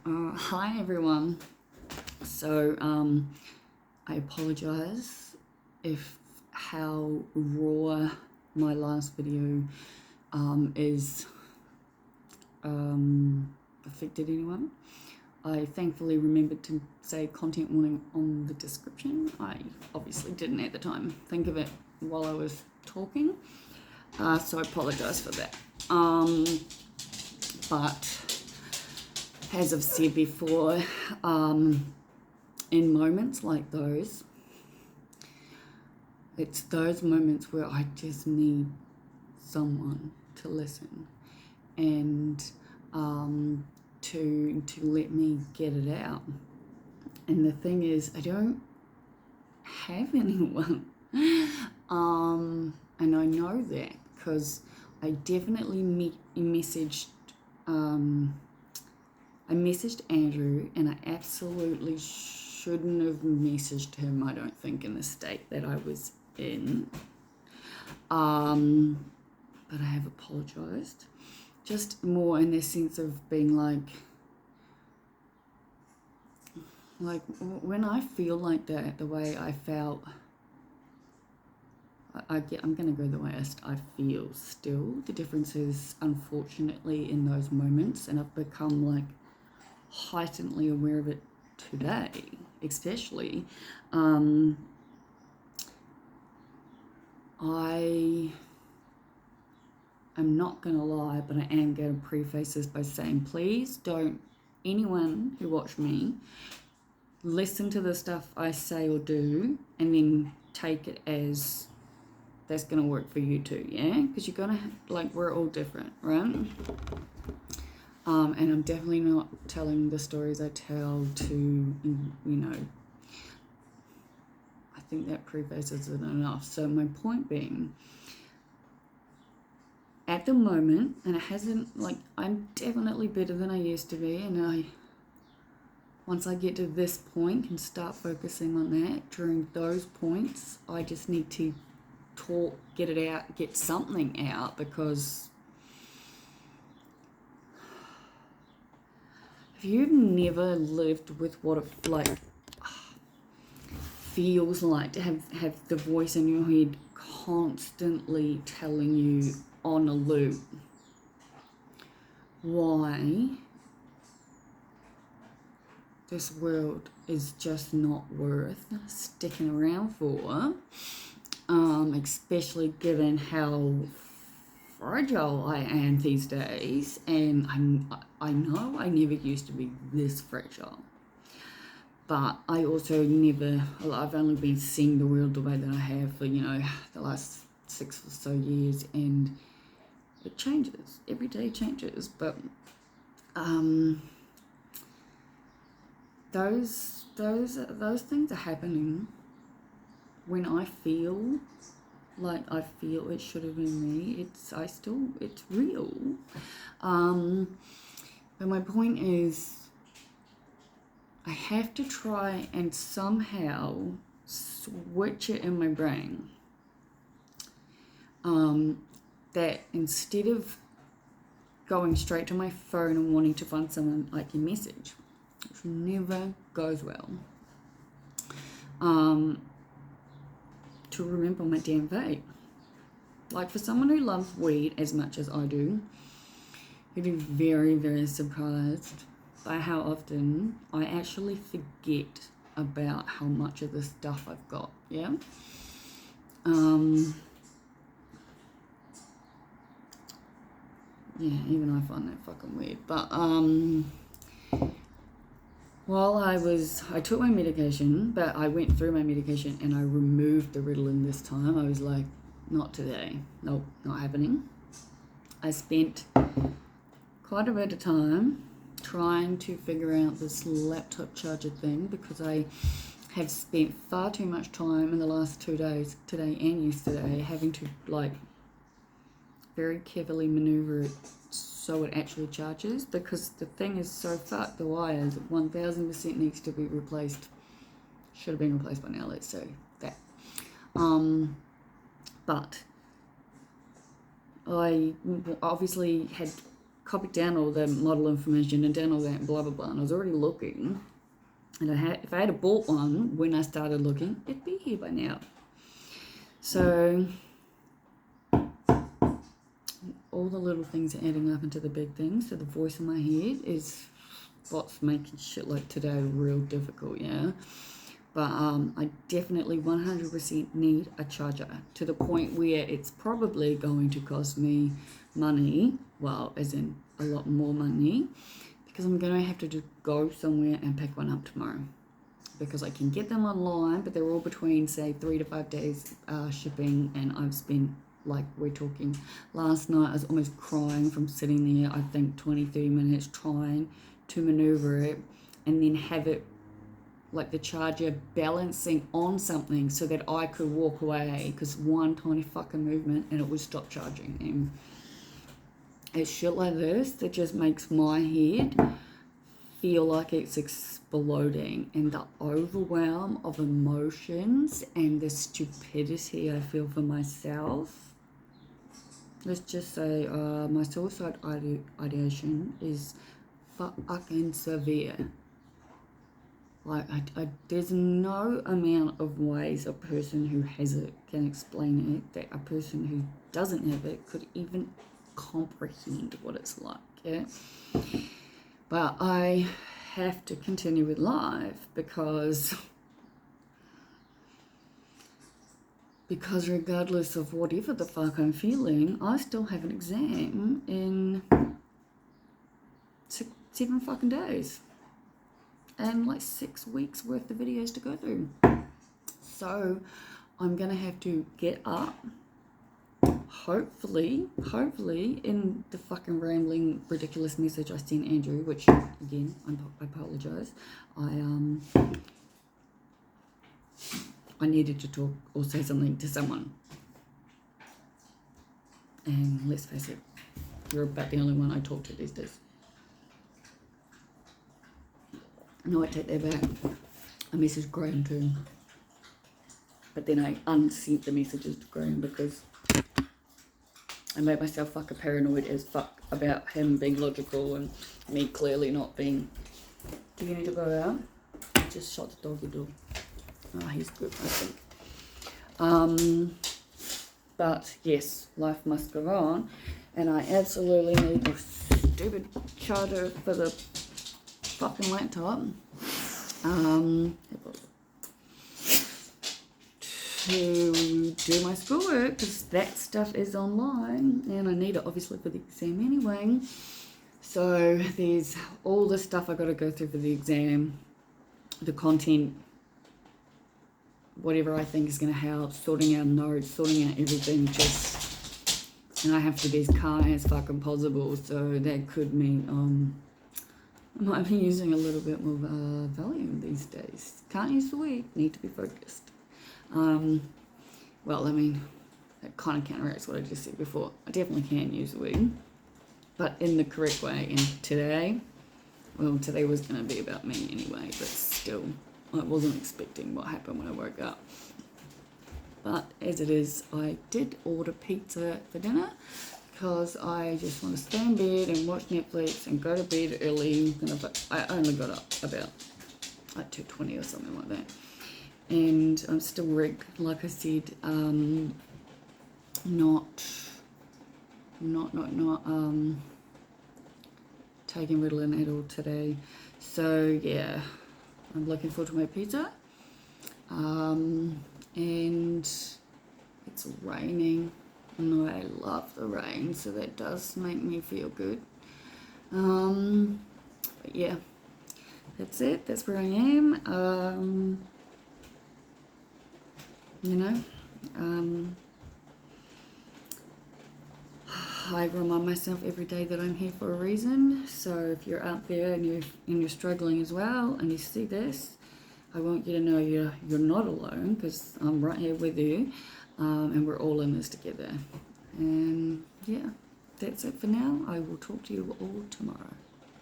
Hi everyone. So I apologize if how raw my last video is affected anyone. I thankfully remembered to say content warning on the description. I obviously didn't at the time think of it while I was talking, so I apologize for that. But as I've said before, in moments like those, it's those moments where I just need someone to listen and to let me get it out. And the thing is, I don't have anyone, and I know that because I definitely messaged. I messaged Andrew, and I absolutely shouldn't have messaged him, I don't think, in the state that I was in. But I have apologized. Just more in the sense of being like when I feel like that, the way I felt, I'm going to go the way I feel still. The difference is, unfortunately, in those moments, and I've become like heightenedly aware of it today, especially. I am not going to lie, but I am going to preface this by saying, please don't, anyone who watch me, listen to the stuff I say or do and then take it as that's going to work for you too, yeah? Because you're going to, we're all different, right? And I'm definitely not telling the stories I tell to, I think that prefaces it enough. So my point being, at the moment, and it hasn't, I'm definitely better than I used to be, and once I get to this point and start focusing on that, during those points, I just need to talk, get it out, get something out, because if you've never lived with what it feels like to have the voice in your head constantly telling you on a loop why this world is just not worth sticking around for, especially given how fragile I am these days, and I know I never used to be this fragile, but I also I've only been seeing the world the way that I have for, the last 6 or so years, and it changes, every day changes, but those things are happening when I feel like it should have been me. It's real. But my point is, I have to try and somehow switch it in my brain. That instead of going straight to my phone and wanting to find someone like your message, which never goes well, to remember my damn vape. For someone who loves weed as much as I do, you'd be very, very surprised by how often I actually forget about how much of the stuff I've got, yeah? Yeah, even I find that fucking weird. But while I took my medication, but I went through my medication and I removed the Ritalin this time. I was like, not today. Nope, not happening. I spent quite a bit of time trying to figure out this laptop charger thing, because I have spent far too much time in the last 2 days, today and yesterday, having to very carefully maneuver it so it actually charges, because the thing is so fucked, the wires 1000% needs to be replaced. Should have been replaced by now, let's say that. But I obviously had copied down all the model information and done all that blah blah blah, and I was already looking. And if I had bought one when I started looking, it'd be here by now. So all the little things are adding up into the big things. So the voice in my head is what's making shit like today real difficult, yeah. But I definitely 100% need a charger, to the point where it's probably going to cost me money, well, as in a lot more money, because I'm going to have to go somewhere and pick one up tomorrow, because I can get them online, but they're all between, say, 3 to 5 days shipping, and I've spent, like, we're talking, last night I was almost crying from sitting there, I think 20-30 minutes trying to maneuver it and then have it, like the charger balancing on something so that I could walk away, because one tiny fucking movement and it would stop charging. And it's shit like this that just makes my head feel like it's exploding, and the overwhelm of emotions and the stupidity I feel for myself. Let's just say my suicide ideation is fucking severe. Like, there's no amount of ways a person who has it can explain it that a person who doesn't have it could even comprehend what it's like, yeah? But I have to continue with life because regardless of whatever the fuck I'm feeling, I still have an exam in 7 fucking days. And like 6 weeks worth of videos to go through. So I'm gonna have to get up, hopefully in the fucking rambling ridiculous message I sent Andrew, which again I apologize. I needed to talk or say something to someone, and let's face it, you're about the only one I talk to these days. No, I take that back. I messaged Graham too. But then I unsent the messages to Graham because I made myself fucking paranoid as fuck about him being logical and me clearly not being. Do you need to go out? I just shot the doggy door. Oh, he's good, I think. But yes, life must go on, and I absolutely need a stupid charger for the fucking laptop to do my schoolwork, because that stuff is online and I need it obviously for the exam anyway. So there's all the stuff I got to go through for the exam, the content, whatever I think is going to help, sorting out notes, sorting out everything, and I have to be as calm as fucking possible. So that could mean I might be using a little bit more Valium these days. Can't use the weed, need to be focused. Well, I mean, that kind of counteracts what I just said before. I definitely can use the weed, but in the correct way. And today was going to be about me anyway, but still, I wasn't expecting what happened when I woke up. But as it is, I did order pizza for dinner, because I just want to stay in bed and watch Netflix and go to bed early. I only got up about like 2:20 or something like that, and I'm still rigged, like I said, not taking Ritalin at all today. So yeah, I'm looking forward to my pizza, and it's raining. No, I love the rain, so that does make me feel good. But yeah, that's it. That's where I am. I remind myself every day that I'm here for a reason. So if you're out there and you're struggling as well, and you see this, I want you to know you're not alone, because I'm right here with you. And we're all in this together. And yeah, that's it for now. I will talk to you all tomorrow.